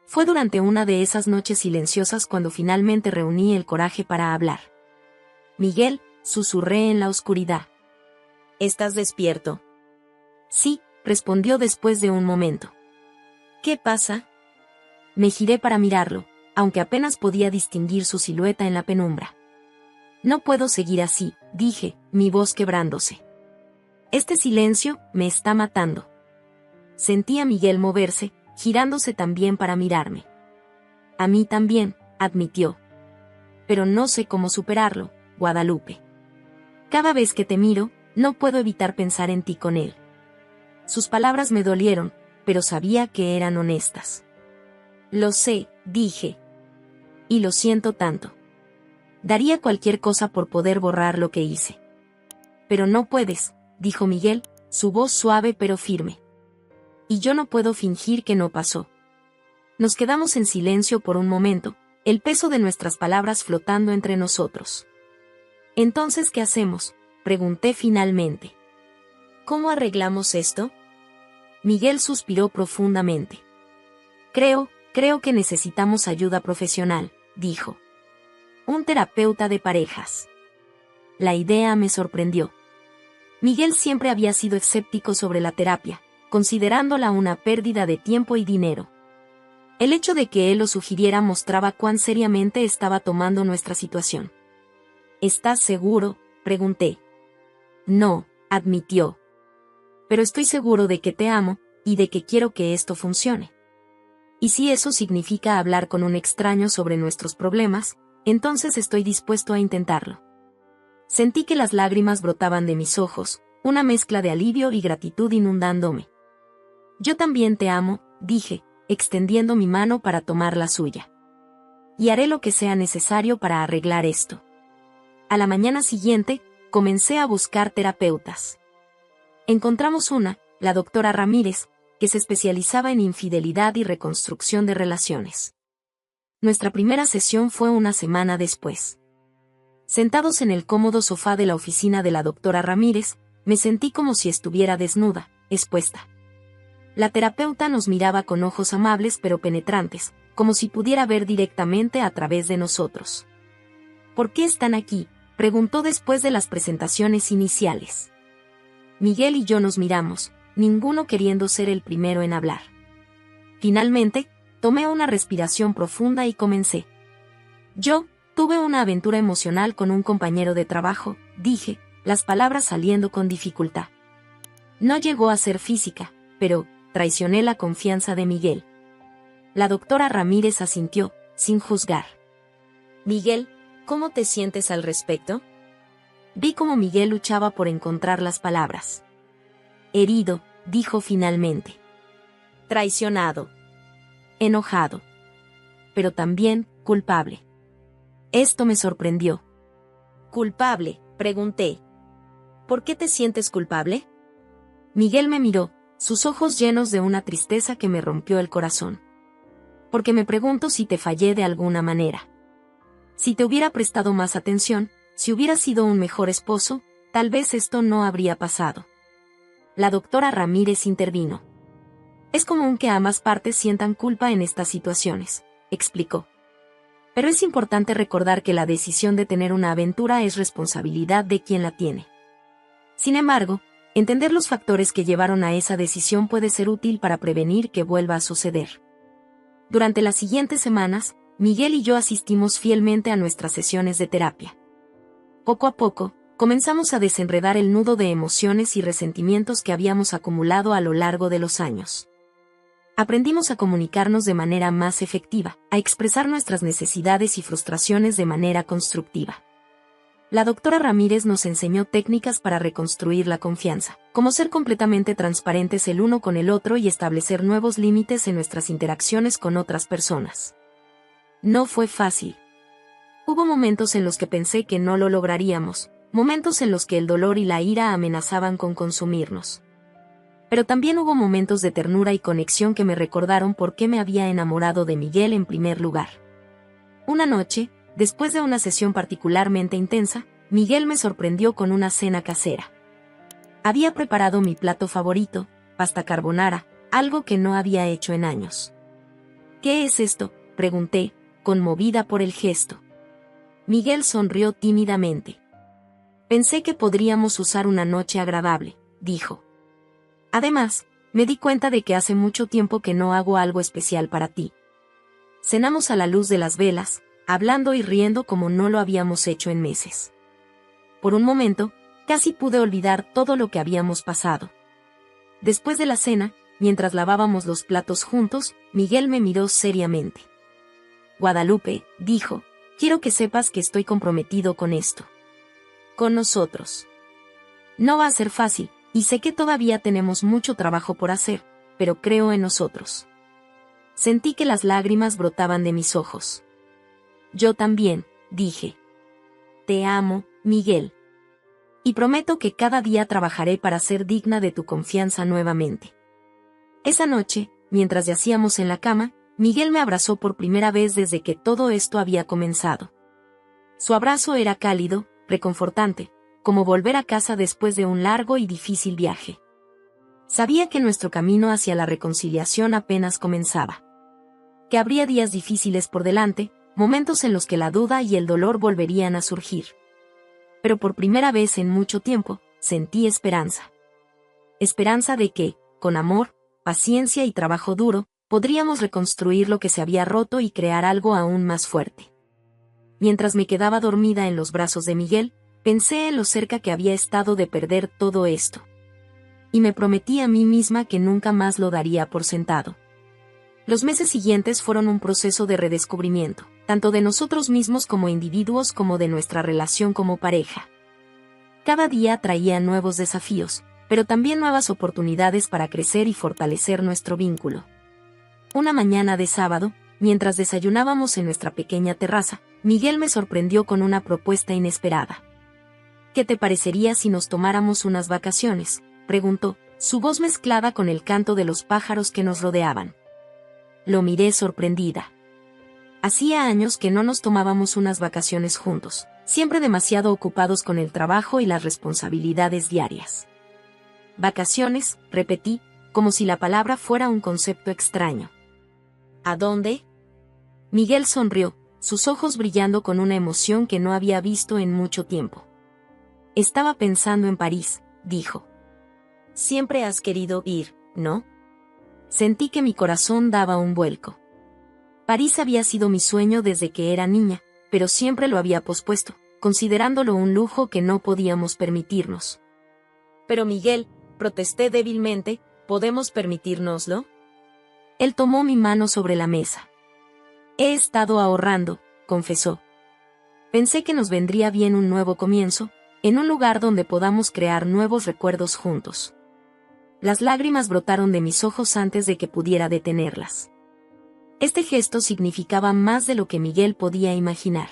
Fue durante una de esas noches silenciosas cuando finalmente reuní el coraje para hablar. Miguel, susurré en la oscuridad. ¿Estás despierto? Sí, respondió después de un momento. ¿Qué pasa? Me giré para mirarlo, aunque apenas podía distinguir su silueta en la penumbra. No puedo seguir así, dije, mi voz quebrándose. Este silencio me está matando. Sentí a Miguel moverse, girándose también para mirarme. A mí también, admitió. Pero no sé cómo superarlo, Guadalupe. Cada vez que te miro, no puedo evitar pensar en ti con él. Sus palabras me dolieron, pero sabía que eran honestas. Lo sé, dije. Y lo siento tanto. Daría cualquier cosa por poder borrar lo que hice. Pero no puedes, dijo Miguel, su voz suave pero firme. Y yo no puedo fingir que no pasó. Nos quedamos en silencio por un momento, el peso de nuestras palabras flotando entre nosotros. Entonces, ¿qué hacemos?, pregunté finalmente. ¿Cómo arreglamos esto? Miguel suspiró profundamente. Creo que necesitamos ayuda profesional, dijo. Un terapeuta de parejas. La idea me sorprendió. Miguel siempre había sido escéptico sobre la terapia, considerándola una pérdida de tiempo y dinero. El hecho de que él lo sugiriera mostraba cuán seriamente estaba tomando nuestra situación. ¿Estás seguro?, pregunté. No, admitió. Pero estoy seguro de que te amo, y de que quiero que esto funcione. Y si eso significa hablar con un extraño sobre nuestros problemas, entonces estoy dispuesto a intentarlo. Sentí que las lágrimas brotaban de mis ojos, una mezcla de alivio y gratitud inundándome. Yo también te amo, dije, extendiendo mi mano para tomar la suya. Y haré lo que sea necesario para arreglar esto. A la mañana siguiente, comencé a buscar terapeutas. Encontramos una, la doctora Ramírez, que se especializaba en infidelidad y reconstrucción de relaciones. Nuestra primera sesión fue una semana después. Sentados en el cómodo sofá de la oficina de la doctora Ramírez, me sentí como si estuviera desnuda, expuesta. La terapeuta nos miraba con ojos amables pero penetrantes, como si pudiera ver directamente a través de nosotros. ¿Por qué están aquí?, preguntó después de las presentaciones iniciales. Miguel y yo nos miramos, ninguno queriendo ser el primero en hablar. Finalmente, Tomé una respiración profunda y comencé. Yo tuve una aventura emocional con un compañero de trabajo, dije, las palabras saliendo con dificultad. No llegó a ser física, pero traicioné la confianza de Miguel. La doctora Ramírez asintió, sin juzgar. Miguel, ¿cómo te sientes al respecto? Vi cómo Miguel luchaba por encontrar las palabras. Herido, dijo finalmente. Traicionado. Enojado. Pero también, culpable. Esto me sorprendió. ¿Culpable?, pregunté. ¿Por qué te sientes culpable? Miguel me miró, sus ojos llenos de una tristeza que me rompió el corazón. Porque me pregunto si te fallé de alguna manera. Si te hubiera prestado más atención, si hubiera sido un mejor esposo, tal vez esto no habría pasado. La doctora Ramírez intervino. Es común que ambas partes sientan culpa en estas situaciones, explicó. Pero es importante recordar que la decisión de tener una aventura es responsabilidad de quien la tiene. Sin embargo, entender los factores que llevaron a esa decisión puede ser útil para prevenir que vuelva a suceder. Durante las siguientes semanas, Miguel y yo asistimos fielmente a nuestras sesiones de terapia. Poco a poco, comenzamos a desenredar el nudo de emociones y resentimientos que habíamos acumulado a lo largo de los años. Aprendimos a comunicarnos de manera más efectiva, a expresar nuestras necesidades y frustraciones de manera constructiva. La doctora Ramírez nos enseñó técnicas para reconstruir la confianza, como ser completamente transparentes el uno con el otro y establecer nuevos límites en nuestras interacciones con otras personas. No fue fácil. Hubo momentos en los que pensé que no lo lograríamos, momentos en los que el dolor y la ira amenazaban con consumirnos. Pero también hubo momentos de ternura y conexión que me recordaron por qué me había enamorado de Miguel en primer lugar. Una noche, después de una sesión particularmente intensa, Miguel me sorprendió con una cena casera. Había preparado mi plato favorito, pasta carbonara, algo que no había hecho en años. ¿Qué es esto?, pregunté, conmovida por el gesto. Miguel sonrió tímidamente. Pensé que podríamos usar una noche agradable, dijo. Además, me di cuenta de que hace mucho tiempo que no hago algo especial para ti. Cenamos a la luz de las velas, hablando y riendo como no lo habíamos hecho en meses. Por un momento, casi pude olvidar todo lo que habíamos pasado. Después de la cena, mientras lavábamos los platos juntos, Miguel me miró seriamente. Guadalupe, dijo, quiero que sepas que estoy comprometido con esto. Con nosotros. No va a ser fácil, y sé que todavía tenemos mucho trabajo por hacer, pero creo en nosotros. Sentí que las lágrimas brotaban de mis ojos. Yo también, dije. Te amo, Miguel. Y prometo que cada día trabajaré para ser digna de tu confianza nuevamente. Esa noche, mientras yacíamos en la cama, Miguel me abrazó por primera vez desde que todo esto había comenzado. Su abrazo era cálido, reconfortante, como volver a casa después de un largo y difícil viaje. Sabía que nuestro camino hacia la reconciliación apenas comenzaba. Que habría días difíciles por delante, momentos en los que la duda y el dolor volverían a surgir. Pero por primera vez en mucho tiempo, sentí esperanza. Esperanza de que, con amor, paciencia y trabajo duro, podríamos reconstruir lo que se había roto y crear algo aún más fuerte. Mientras me quedaba dormida en los brazos de Miguel, pensé en lo cerca que había estado de perder todo esto. Y me prometí a mí misma que nunca más lo daría por sentado. Los meses siguientes fueron un proceso de redescubrimiento, tanto de nosotros mismos como individuos como de nuestra relación como pareja. Cada día traía nuevos desafíos, pero también nuevas oportunidades para crecer y fortalecer nuestro vínculo. Una mañana de sábado, mientras desayunábamos en nuestra pequeña terraza, Miguel me sorprendió con una propuesta inesperada. ¿Qué te parecería si nos tomáramos unas vacaciones?, preguntó, su voz mezclada con el canto de los pájaros que nos rodeaban. Lo miré sorprendida. Hacía años que no nos tomábamos unas vacaciones juntos, siempre demasiado ocupados con el trabajo y las responsabilidades diarias. Vacaciones, repetí, como si la palabra fuera un concepto extraño. ¿A dónde? Miguel sonrió, sus ojos brillando con una emoción que no había visto en mucho tiempo. Estaba pensando en París, dijo. Siempre has querido ir, ¿no? Sentí que mi corazón daba un vuelco. París había sido mi sueño desde que era niña, pero siempre lo había pospuesto, considerándolo un lujo que no podíamos permitirnos. Pero Miguel, protesté débilmente, ¿podemos permitírnoslo? Él tomó mi mano sobre la mesa. He estado ahorrando, confesó. Pensé que nos vendría bien un nuevo comienzo, en un lugar donde podamos crear nuevos recuerdos juntos. Las lágrimas brotaron de mis ojos antes de que pudiera detenerlas. Este gesto significaba más de lo que Miguel podía imaginar.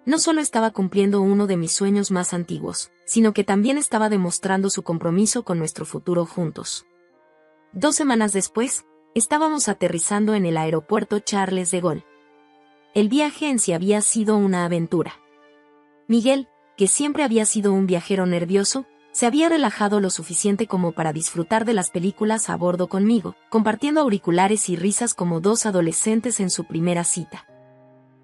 No solo estaba cumpliendo uno de mis sueños más antiguos, sino que también estaba demostrando su compromiso con nuestro futuro juntos. 2 semanas después, estábamos aterrizando en el aeropuerto Charles de Gaulle. El viaje en sí había sido una aventura. Miguel, que siempre había sido un viajero nervioso, se había relajado lo suficiente como para disfrutar de las películas a bordo conmigo, compartiendo auriculares y risas como 2 adolescentes en su primera cita.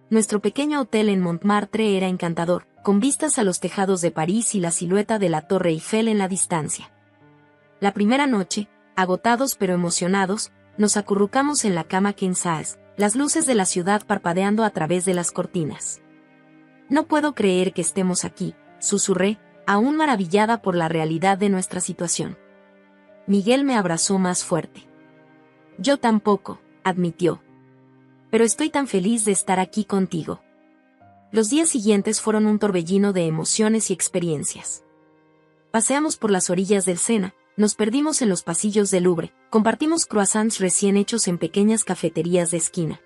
Nuestro pequeño hotel en Montmartre era encantador, con vistas a los tejados de París y la silueta de la Torre Eiffel en la distancia. La primera noche, agotados pero emocionados, nos acurrucamos en la cama king size, las luces de la ciudad parpadeando a través de las cortinas. No puedo creer que estemos aquí, susurré, aún maravillada por la realidad de nuestra situación. Miguel me abrazó más fuerte. Yo tampoco, admitió. Pero estoy tan feliz de estar aquí contigo. Los días siguientes fueron un torbellino de emociones y experiencias. Paseamos por las orillas del Sena, nos perdimos en los pasillos del Louvre, compartimos croissants recién hechos en pequeñas cafeterías de esquina.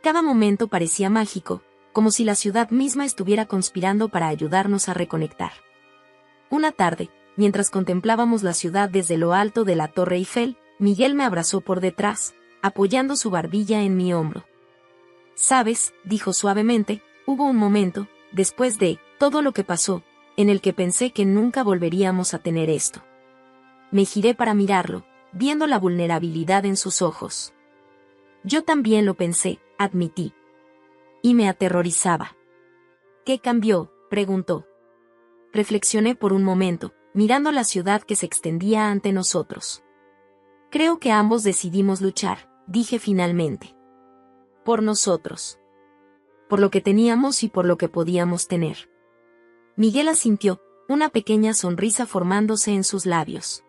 Cada momento parecía mágico, como si la ciudad misma estuviera conspirando para ayudarnos a reconectar. Una tarde, mientras contemplábamos la ciudad desde lo alto de la Torre Eiffel, Miguel me abrazó por detrás, apoyando su barbilla en mi hombro. «Sabes», dijo suavemente, «hubo un momento, después de todo lo que pasó, en el que pensé que nunca volveríamos a tener esto». Me giré para mirarlo, viendo la vulnerabilidad en sus ojos. «Yo también lo pensé», admití. Y me aterrorizaba. «¿Qué cambió?», preguntó. Reflexioné por un momento, mirando la ciudad que se extendía ante nosotros. «Creo que ambos decidimos luchar», dije finalmente. «Por nosotros. Por lo que teníamos y por lo que podíamos tener». Miguel asintió, una pequeña sonrisa formándose en sus labios.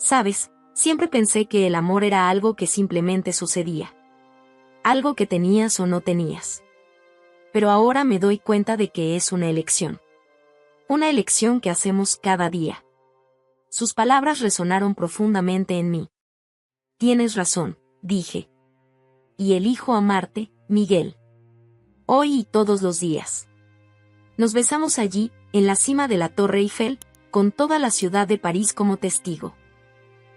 «Sabes, siempre pensé que el amor era algo que simplemente sucedía. Algo que tenías o no tenías. Pero ahora me doy cuenta de que es una elección. Una elección que hacemos cada día». Sus palabras resonaron profundamente en mí. «Tienes razón», dije. «Y elijo amarte, Miguel. Hoy y todos los días». Nos besamos allí, en la cima de la Torre Eiffel, con toda la ciudad de París como testigo.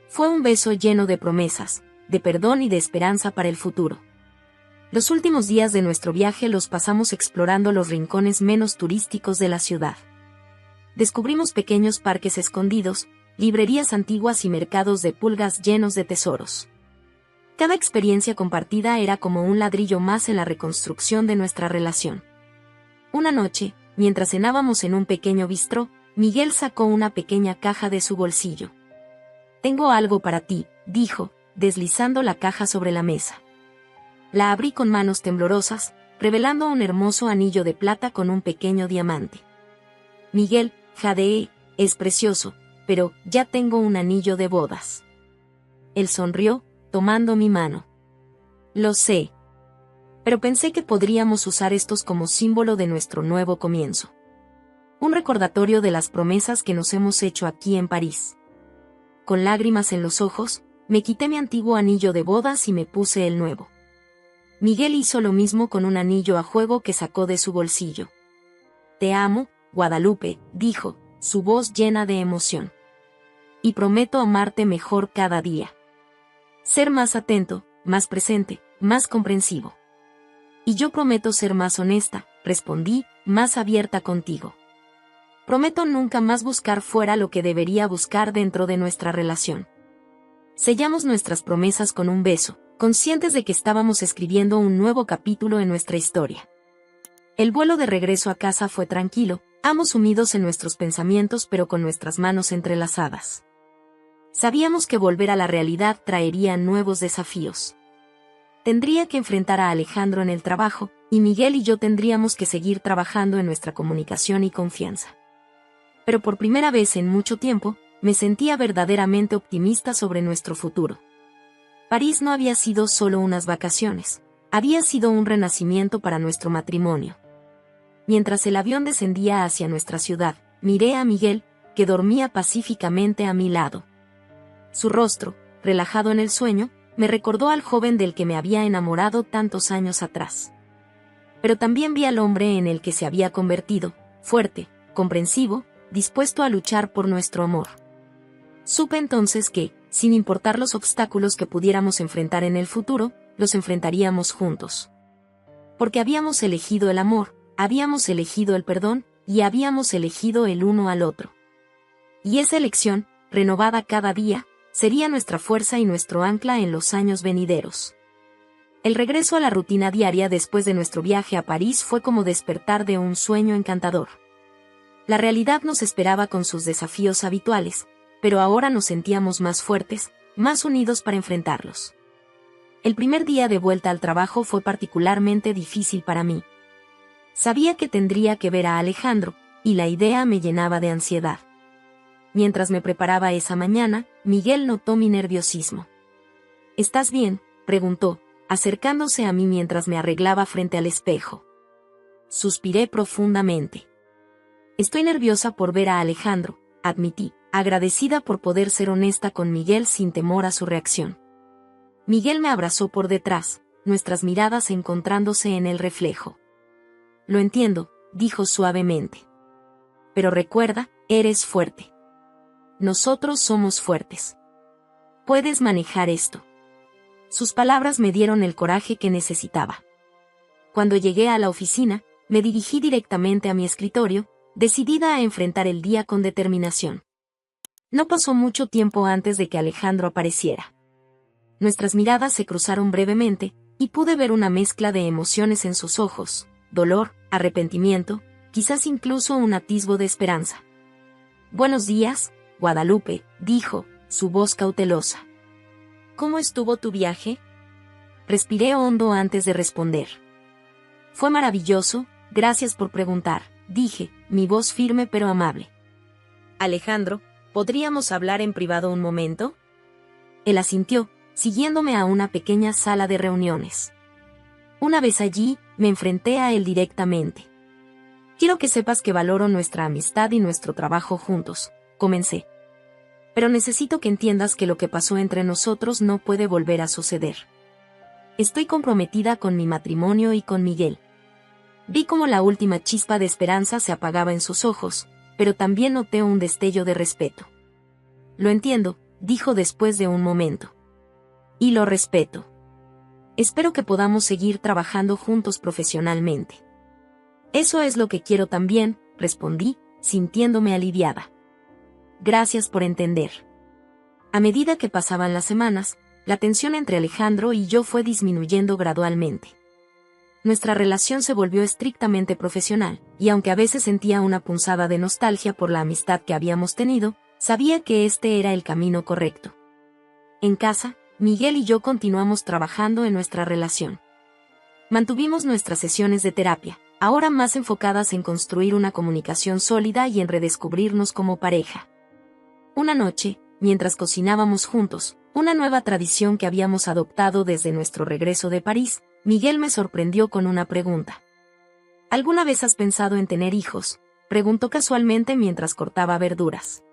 Fue un beso lleno de promesas, de perdón y de esperanza para el futuro. Los últimos días de nuestro viaje los pasamos explorando los rincones menos turísticos de la ciudad. Descubrimos pequeños parques escondidos, librerías antiguas y mercados de pulgas llenos de tesoros. Cada experiencia compartida era como un ladrillo más en la reconstrucción de nuestra relación. Una noche, mientras cenábamos en un pequeño bistró, Miguel sacó una pequeña caja de su bolsillo. «Tengo algo para ti», dijo, deslizando la caja sobre la mesa. La abrí con manos temblorosas, revelando un hermoso anillo de plata con un pequeño diamante. «Miguel», jadeé, «es precioso, pero ya tengo un anillo de bodas». Él sonrió, tomando mi mano. «Lo sé. Pero pensé que podríamos usar estos como símbolo de nuestro nuevo comienzo. Un recordatorio de las promesas que nos hemos hecho aquí en París». Con lágrimas en los ojos, me quité mi antiguo anillo de bodas y me puse el nuevo. Miguel hizo lo mismo con un anillo a juego que sacó de su bolsillo. «Te amo, Guadalupe», dijo, su voz llena de emoción. «Y prometo amarte mejor cada día. Ser más atento, más presente, más comprensivo». «Y yo prometo ser más honesta», respondí, «más abierta contigo. Prometo nunca más buscar fuera lo que debería buscar dentro de nuestra relación». Sellamos nuestras promesas con un beso, conscientes de que estábamos escribiendo un nuevo capítulo en nuestra historia. El vuelo de regreso a casa fue tranquilo, ambos sumidos en nuestros pensamientos pero con nuestras manos entrelazadas. Sabíamos que volver a la realidad traería nuevos desafíos. tendría que enfrentar a Alejandro en el trabajo, y Miguel y yo tendríamos que seguir trabajando en nuestra comunicación y confianza. Pero por primera vez en mucho tiempo, me sentía verdaderamente optimista sobre nuestro futuro. París no había sido solo unas vacaciones, había sido un renacimiento para nuestro matrimonio. Mientras el avión descendía hacia nuestra ciudad, miré a Miguel, que dormía pacíficamente a mi lado. Su rostro, relajado en el sueño, me recordó al joven del que me había enamorado tantos años atrás. Pero también vi al hombre en el que se había convertido, fuerte, comprensivo, dispuesto a luchar por nuestro amor. Supe entonces que, sin importar los obstáculos que pudiéramos enfrentar en el futuro, los enfrentaríamos juntos. Porque habíamos elegido el amor, habíamos elegido el perdón, y habíamos elegido el uno al otro. Y esa elección, renovada cada día, sería nuestra fuerza y nuestro ancla en los años venideros. El regreso a la rutina diaria después de nuestro viaje a París fue como despertar de un sueño encantador. La realidad nos esperaba con sus desafíos habituales, pero ahora nos sentíamos más fuertes, más unidos para enfrentarlos. El primer día de vuelta al trabajo fue particularmente difícil para mí. Sabía que tendría que ver a Alejandro, y la idea me llenaba de ansiedad. Mientras me preparaba esa mañana, Miguel notó mi nerviosismo. ¿Estás bien?, preguntó, acercándose a mí mientras me arreglaba frente al espejo. Suspiré profundamente. Estoy nerviosa por ver a Alejandro, admití, agradecida por poder ser honesta con Miguel sin temor a su reacción. Miguel me abrazó por detrás, nuestras miradas encontrándose en el reflejo. Lo entiendo, dijo suavemente. Pero recuerda, eres fuerte. Nosotros somos fuertes. Puedes manejar esto. Sus palabras me dieron el coraje que necesitaba. Cuando llegué a la oficina, me dirigí directamente a mi escritorio, decidida a enfrentar el día con determinación. No pasó mucho tiempo antes de que Alejandro apareciera. Nuestras miradas se cruzaron brevemente, y pude ver una mezcla de emociones en sus ojos, dolor, arrepentimiento, quizás incluso un atisbo de esperanza. «Buenos días, Guadalupe», dijo, su voz cautelosa. «¿Cómo estuvo tu viaje?» Respiré hondo antes de responder. «Fue maravilloso, gracias por preguntar», dije, mi voz firme pero amable. «Alejandro, ¿podríamos hablar en privado un momento?» Él asintió, siguiéndome a una pequeña sala de reuniones. Una vez allí, me enfrenté a él directamente. «Quiero que sepas que valoro nuestra amistad y nuestro trabajo juntos», comencé. «Pero necesito que entiendas que lo que pasó entre nosotros no puede volver a suceder. Estoy comprometida con mi matrimonio y con Miguel». Vi cómo la última chispa de esperanza se apagaba en sus ojos, pero también noté un destello de respeto. «Lo entiendo», dijo después de un momento. «Y lo respeto. Espero que podamos seguir trabajando juntos profesionalmente». «Eso es lo que quiero también», respondí, sintiéndome aliviada. «Gracias por entender». A medida que pasaban las semanas, la tensión entre Alejandro y yo fue disminuyendo gradualmente. Nuestra relación se volvió estrictamente profesional, y aunque a veces sentía una punzada de nostalgia por la amistad que habíamos tenido, sabía que este era el camino correcto. En casa, Miguel y yo continuamos trabajando en nuestra relación. Mantuvimos nuestras sesiones de terapia, ahora más enfocadas en construir una comunicación sólida y en redescubrirnos como pareja. Una noche, mientras cocinábamos juntos, una nueva tradición que habíamos adoptado desde nuestro regreso de París, Miguel me sorprendió con una pregunta. ¿Alguna vez has pensado en tener hijos?, preguntó casualmente mientras cortaba verduras.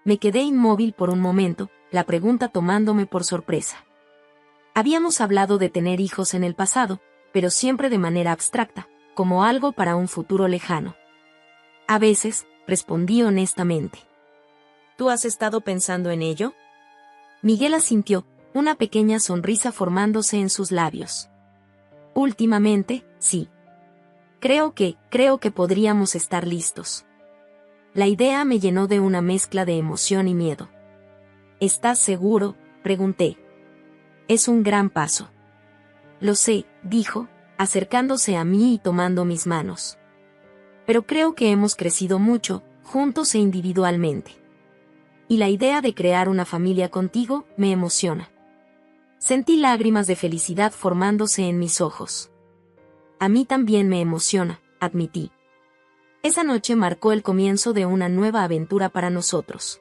Me quedé inmóvil por un momento, la pregunta tomándome por sorpresa. Habíamos hablado de tener hijos en el pasado, pero siempre de manera abstracta, como algo para un futuro lejano. A veces, respondí honestamente. ¿Tú has estado pensando en ello? Miguel asintió, una pequeña sonrisa formándose en sus labios. Últimamente, sí. Creo que podríamos estar listos. La idea me llenó de una mezcla de emoción y miedo. ¿Estás seguro?, pregunté. Es un gran paso. Lo sé, dijo, acercándose a mí y tomando mis manos. Pero creo que hemos crecido mucho, juntos e individualmente. Y la idea de crear una familia contigo me emociona. Sentí lágrimas de felicidad formándose en mis ojos. A mí también me emociona, admití. Esa noche marcó el comienzo de una nueva aventura para nosotros.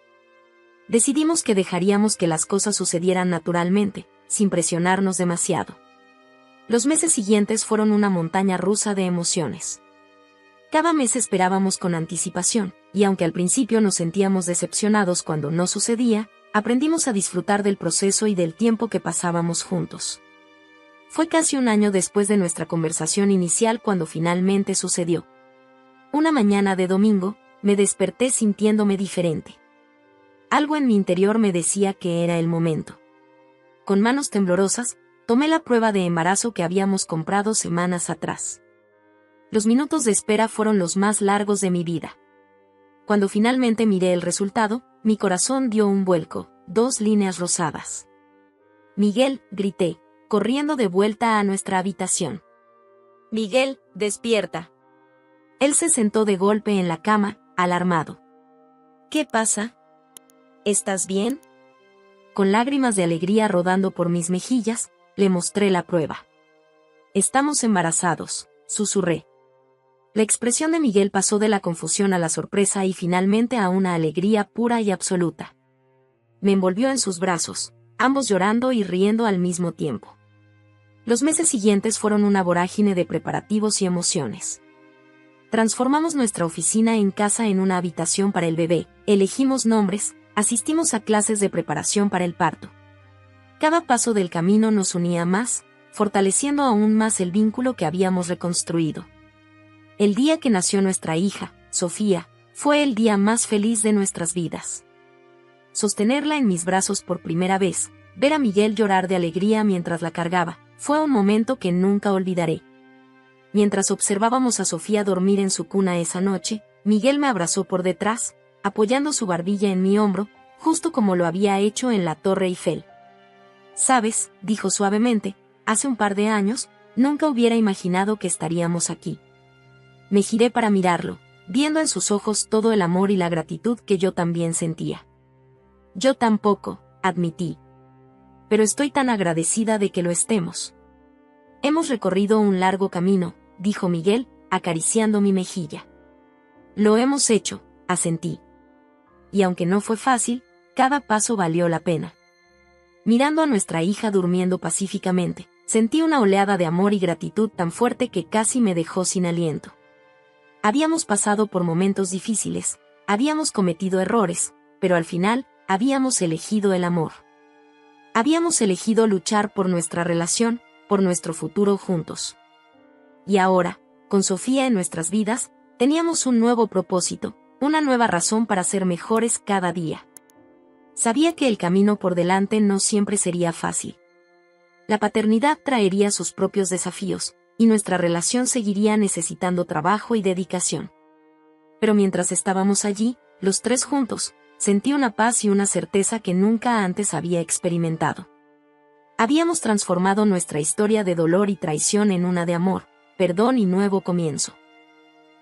Decidimos que dejaríamos que las cosas sucedieran naturalmente, sin presionarnos demasiado. Los meses siguientes fueron una montaña rusa de emociones. Cada mes esperábamos con anticipación, y aunque al principio nos sentíamos decepcionados cuando no sucedía, aprendimos a disfrutar del proceso y del tiempo que pasábamos juntos. Fue casi un año después de nuestra conversación inicial cuando finalmente sucedió. Una mañana de domingo, me desperté sintiéndome diferente. Algo en mi interior me decía que era el momento. Con manos temblorosas, tomé la prueba de embarazo que habíamos comprado semanas atrás. Los minutos de espera fueron los más largos de mi vida. Cuando finalmente miré el resultado, mi corazón dio un vuelco, 2 líneas rosadas. Miguel, grité, corriendo de vuelta a nuestra habitación. Miguel, despierta. Él se sentó de golpe en la cama, alarmado. ¿Qué pasa? ¿Estás bien? Con lágrimas de alegría rodando por mis mejillas, le mostré la prueba. Estamos embarazados, susurré. La expresión de Miguel pasó de la confusión a la sorpresa y finalmente a una alegría pura y absoluta. Me envolvió en sus brazos, ambos llorando y riendo al mismo tiempo. Los meses siguientes fueron una vorágine de preparativos y emociones. Transformamos nuestra oficina en casa en una habitación para el bebé, elegimos nombres, asistimos a clases de preparación para el parto. Cada paso del camino nos unía más, fortaleciendo aún más el vínculo que habíamos reconstruido. El día que nació nuestra hija, Sofía, fue el día más feliz de nuestras vidas. Sostenerla en mis brazos por primera vez, ver a Miguel llorar de alegría mientras la cargaba, fue un momento que nunca olvidaré. Mientras observábamos a Sofía dormir en su cuna esa noche, Miguel me abrazó por detrás, apoyando su barbilla en mi hombro, justo como lo había hecho en la Torre Eiffel. «Sabes», dijo suavemente, «hace un par de años, nunca hubiera imaginado que estaríamos aquí». Me giré para mirarlo, viendo en sus ojos todo el amor y la gratitud que yo también sentía. «Yo tampoco», admití. «Pero estoy tan agradecida de que lo estemos». «Hemos recorrido un largo camino», dijo Miguel, acariciando mi mejilla. «Lo hemos hecho», asentí. Y aunque no fue fácil, cada paso valió la pena. Mirando a nuestra hija durmiendo pacíficamente, sentí una oleada de amor y gratitud tan fuerte que casi me dejó sin aliento. Habíamos pasado por momentos difíciles, habíamos cometido errores, pero al final, habíamos elegido el amor. Habíamos elegido luchar por nuestra relación, por nuestro futuro juntos. Y ahora, con Sofía en nuestras vidas, teníamos un nuevo propósito, una nueva razón para ser mejores cada día. Sabía que el camino por delante no siempre sería fácil. La paternidad traería sus propios desafíos, y nuestra relación seguiría necesitando trabajo y dedicación. Pero mientras estábamos allí, los tres juntos, sentí una paz y una certeza que nunca antes había experimentado. Habíamos transformado nuestra historia de dolor y traición en una de amor, perdón y nuevo comienzo.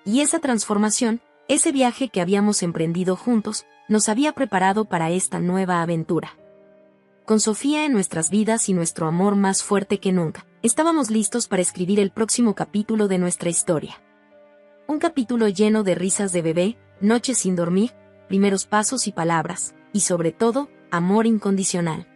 Y esa transformación, ese viaje que habíamos emprendido juntos, nos había preparado para esta nueva aventura. Con Sofía en nuestras vidas y nuestro amor más fuerte que nunca, estábamos listos para escribir el próximo capítulo de nuestra historia. Un capítulo lleno de risas de bebé, noches sin dormir, primeros pasos y palabras, y sobre todo, amor incondicional.